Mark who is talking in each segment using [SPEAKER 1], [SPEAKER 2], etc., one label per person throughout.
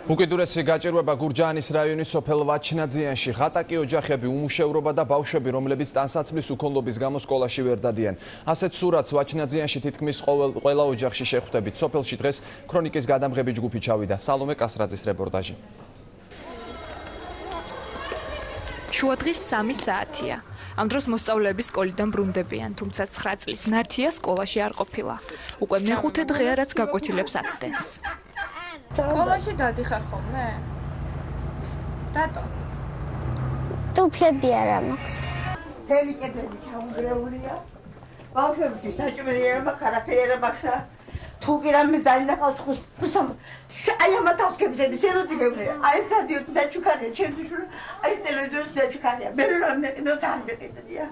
[SPEAKER 1] უკიდურესი გაჭირვება გურჯაანის რაიონის სოფელ ვაჩნაძიანში. ღატაკი ოჯახები, უმუშევრობა და ბავშვები, რომლებიც ტანსაცმლის უქონლობის გამო სკოლაში ვერ დადიან. ასეთ სურათს ვაჩნაძიანში თითქმის ყველა ოჯახში შეხვდებით. სოფელში დღეს ქრონიკის გადამღები ჯგუფი ჩავიდა. სალომე კასრაძის რეპორტაჟი.
[SPEAKER 2] შუა დღის 3 საათია. ამ დროს მოსწავლეები სკოლიდან ბრუნდებიან, თუმცა 9 წლის ნათია სკოლაში არ ყოფილა. უკვე მეხუთე დღეა, რაც გაკვეთილებს აცდენს.
[SPEAKER 3] სკოლაში დადიხარ ხოლმე? რატო?
[SPEAKER 4] ტუფლები არ მაქვს.
[SPEAKER 5] თელი კედლები ჩამონგრეულია. ბავშვებისთვის საჭმელი არ მაქვს, არაფერი არ მაქვს. თუ კი რამე დაინახავს ხუსამ. აი ამ თავკებზე სეროდინები. აი სადიოთ დაჩუქარია ჩემთვის. აი ტელევიზორს დაჩუქარია. მე რამე კიდევ თან მეკიდია.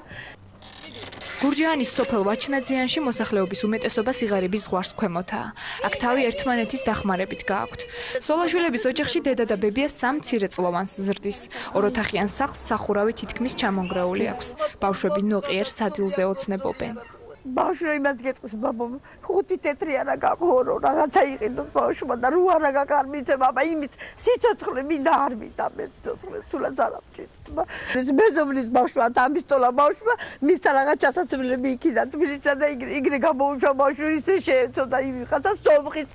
[SPEAKER 2] გურჯაანის სოფელ ვაჩნაძიანში მოსახლეობის უმეტესობა სიღარიბის ზღვარს ქვემოთაა. აქ თავი ერთმანეთის დახმარებით გააქვთ. სოლაშვილების ოჯახში დედა და ბებია 3 მცირეწლოვანს ზრდის. ოროთახიან სახლს სახურავი თითქმის ჩამონგრეული აქვს. ბავშვები ნოყიერ სადილზე ოცნებობენ.
[SPEAKER 5] ბავშვი იმას გეტყვის ბაბო 5 თეთრი არა გაკორო რაღაცა იყიდოს ბავშვმა და 8 არა გაკარმიცე ბაბა იმით სიცოცხლე მინდა არ მინდა მე სიცოცხლე სულაც არ ამჭირდება ეს მეზობლის ბავშვმა დამისტოლა ბავშვმა მისცა რაღაც ჩასაცვლელები იქიდან თბილისსა და იგრე გამოუშვა ბავშვი ისე შეეცოდა იმ ხაცა სომხიც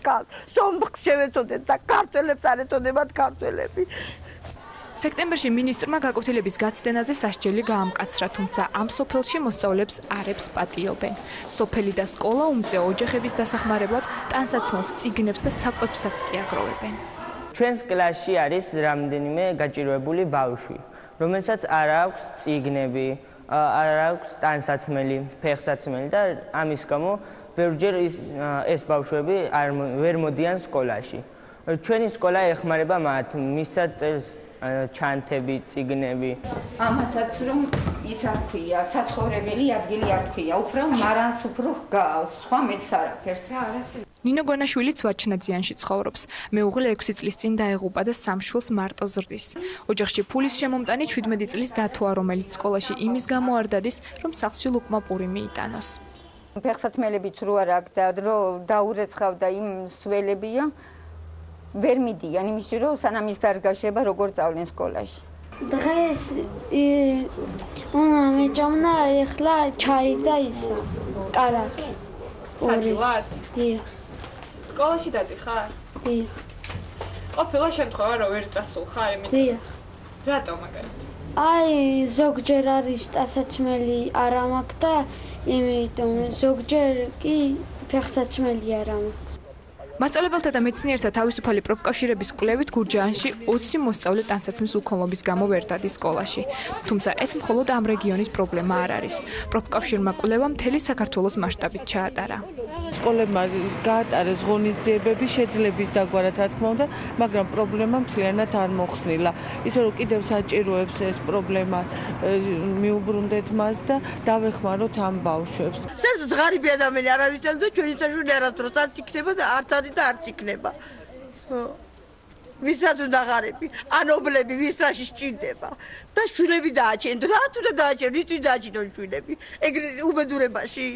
[SPEAKER 5] სომხს შევეცოდეთ და ქართველებს არ ეწოდებათ ქართველები.
[SPEAKER 2] სექტემბერში მინისტრმა გაკვეთილების გაცდენაზე სასჯელი გაამკაცრა, თუმცა ამ სოფელში მოსწავლეებს არებს პატიობენ. სოფელი და სკოლა უმწეო ოჯახების დასახმარებლად ტანსაცმელს, წიგნებს და საკვებსაც კი აგროვებენ.
[SPEAKER 6] ჩვენს კლასში არის რამდენიმე გაჭირვებული ბავშვი, რომელსაც არ აქვს წიგნები, არ აქვს ტანსაცმელი, ფეხსაცმელი და ამის გამო ბევრჯერ ეს ბავშვები ვერ მოდიან სკოლაში. ჩვენი სკოლა ეხმარება მათ, მისცათ წელს ჩანთები, წიგნები.
[SPEAKER 7] ამასაც რომ ის არ ქვია, საცხოვრებელი ადგილი არ ქვია, უბრალოდ მარანს უფრო ჰგავს, სხვა მეც არაფერს რა არის.
[SPEAKER 2] ნინო გონაშვილიც ვაჩნაძიანში ცხოვრობს. მეუღლე 6 წლის წინ დაეღუპა და 3 შვილს მარტო ზრდის. ოჯახში ფულის შემომტანი 17 წლის დათოა, რომელიც სკოლაში იმის გამო არ დადის, რომ სახლში ლუკმა პური მიიტანოს.
[SPEAKER 7] ფეხსაცმელებიც რო არ აქვს და რო დაურეცხავდა იმ სველებია. ვერ მიდიან იმის რომ სანამ ის გარგაშება როგორ წავლენ სკოლაში.
[SPEAKER 4] დღეს უნდა მეჭამნა ეხლა ჩაი და ისა კარაკი.
[SPEAKER 3] საჭილად?
[SPEAKER 4] დიახ.
[SPEAKER 3] სკოლაში დადიხარ?
[SPEAKER 4] დიახ.
[SPEAKER 3] ყოფილა შემთხვევა რომ ვერ წასულხარ იმით?
[SPEAKER 4] დიახ.
[SPEAKER 3] რატო მაგალითად?
[SPEAKER 4] აი ზოგჯერ არის ტანსაცმელი არ მაქვს და იმიტომ ზოგჯერ კი ფეხსაცმელი არ მაქვს.
[SPEAKER 2] მასწავლებელთა და მეცნიერთა თავისუფალი პროფკავშირების კვლევით გურჯაანში 20 მოსწავლე ტანსაცმლის უქონლობის გამო ვერ დადის სკოლაში. თუმცა ეს მხოლოდ ამ რეგიონის პრობლემა არ არის. პროფკავშირმა კვლევა მთელი საქართველოს მასშტაბით ჩაატარა.
[SPEAKER 8] სკოლებმა გაატარეს ღონისძიებები შეძლების დაგვარად რა თქმა უნდა, მაგრამ პრობლემა მთლიანად არ მოხსნილა. ისე რომ კიდევ საჭიროებს ეს პრობლემა მიუბრუნდეთ მას და დავეხმაროთ ამ ბავშვებს.
[SPEAKER 5] საერთოდ ღარიბი ადამიანი არავის და ჩვენი საშვილი არასდროს არ იქნება და არც არის და არც იქნება. ვისაც უნდა ღარიბი, ანობლები ვისაში სჭირდება და შვილები დააჩენთ. რა თუნდა დააჩენთ, ისთვის დააჩინონ შვილები? ეგრე უბედურებაში